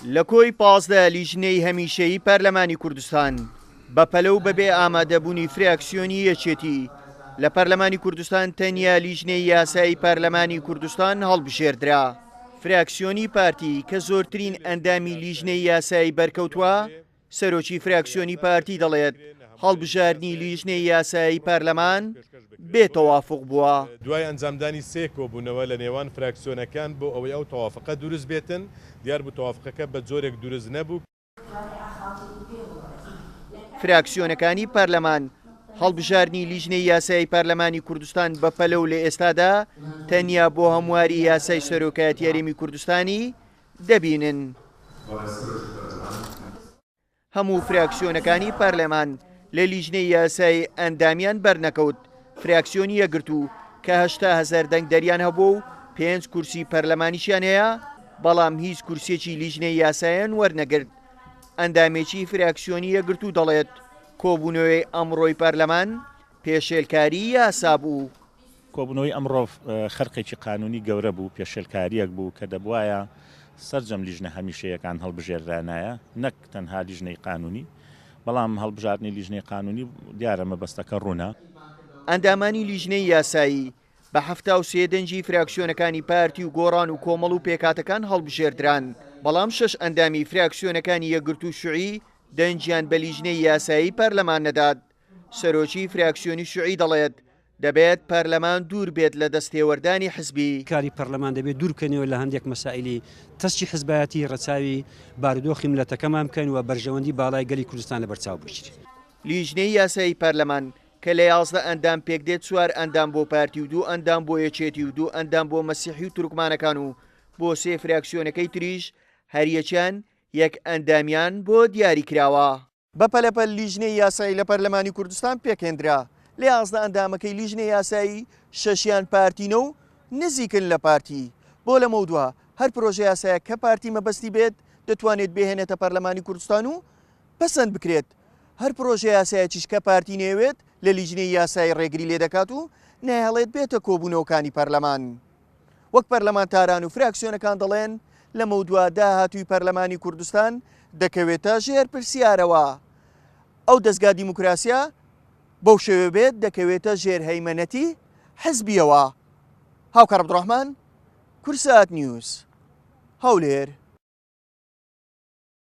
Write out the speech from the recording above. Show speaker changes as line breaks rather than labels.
لە کۆی 15 لیژنەی هەمیشەیی پەرلەمانی کوردستان بە پەلە و بەبێ ئامادەبوونی فراکسیۆنی یەکێتی لە پەرلەمانی کوردستان تەنیا لیژنەی یاسایی پەرلەمانی کوردستان هەڵبژێردرا. فراکسیۆنی پارتی کە زۆرترین ئەندامی لیژنەی یاسایی بەرکەوتووە، سەرۆکی فراکسیۆنی پارتی دەڵێت هەڵبژاردننی لیژنەی یاسایی پەرلەمان بێتەوافق بووە.
دوای ئەنجامدانی سێ کۆبوونەوە لە نێوان فراکسیۆنەکان بۆ ئەوەی ئەو تەوافقە دروست بێتن، دیار بوو تەوافقەکە بە جۆرێک دروست نەبوو.
فراکسیۆنەکانی پەرلەمان هەڵبژاردننی لیژنەی یاسایی پەرلەمانی کوردستان بە پەلە و لە ئێستادا تەنیا بۆ هەمواری یاسای سەرۆکایەتی یاریمی کوردستانی دەبینن. هەموو فراکسیۆنەکانی پەرلەمان لە لیژنەی یاسایی ئەندامیان بەرنەکەوت. فراکسیۆنی یەگرتوو کە 80,000 دەنگ دەریان هەبوو و 5 کورسی پەرلەمانیشیان هەیە، بەڵام هیچ کورسێکی لیژنەی یاساییان وەرنەگرت. ئەندامێکی فراکسیۆنی یەگرتوو دەڵێت کۆبوونەوەی ئەمڕۆی پەرلەمان پێشێلکاری یاسا بوو.
کۆبوونەوەی ئەمڕۆ خەرقێکی قانونی گەورە بوو، پێشێلکاریەک بوو کە دەبوایە سەرجەم لیژنە هەمیشەیەکان هەڵبژێردرانایە، نەک تەنها لیژنەی قانونی، بەڵام هەڵبژاردننی لیژنەی قانونی دیارە مەبەستەکە ڕوونە.
ئەندامانی لیژنەی یاسایی بە 73 دەنجی فراکسیۆنەکانی پارتی و گۆڕان و کۆمەڵ و پێکاتەکان هەڵبژێردران، بەڵام 6 ئەندامی فراکسیۆنەکانی یەکگرت و شوعی دەنجیان بە لیژنەی یاسایی پەرلەمان نەدات. سەرۆکی فراکسیۆنی شوعی دەڵێت دەبێت پەرلەمان دوور بێت لە دەستێوەردانی حزبی.
کاری پەرلەمان دەبێت دوورکەنەوە لە هەندێک مەسائلی تەسکی حزبایەتی ڕەچاوی بارودۆخی ملەتەکەمان بکەن و بەرژەوەندی باڵای گەلی کوردستان لە بەرچاو بچێت.
لیژنەی یاسایی پەرلەمان کە لە 11 ئەندام پێک دێت، 4 ئەندام بۆ پارتی و 2 ئەندام بۆ یەکێتی و 2 ئەندام بۆ مەسیحی و تورکمانەکان و بۆ سێ فراکسیۆنەکەی تریش هەریەکیان یەک ئەندامیان بۆ دیاری کراوە. بە پەلەپەل لیژنەی یاسایی لە پەرلەمانی کوردستان پێکهێنرا. لە 11 ئەندامەکەی لیژنەی یاسایی 6یان پارتینە و نزیکن لە پارتی. بۆ لەمە دووە هەر پرۆژە یاسایە کە پارتی مەبەستی بێت دەتوانێت بهێنێتە پەرلەمانی کوردستان و پەسەند بکرێت. هەر پرۆژە یاسایەکیش کە پارتی نێوێت لە لیژنەی یاسایی ڕێگری لێ دەکات و نایهەڵێت بێتە کۆبوونەوەکانی پەرلەمان. وەک پەرلەمانتاران و فراکسیۆنەکان دەڵێن لەمە دووە داهاتووی پەرلەمانی کوردستان دەکەوێتە ژێر پرسیارەوە. ئەو دەستگا دیموکراسیە بەو شێوە بێت دەکەوێتە ژێر هەیمەنەتی حزبیەوە. هاوکار عەبدوڕەحمان، کورسات نیوز، هەولێر.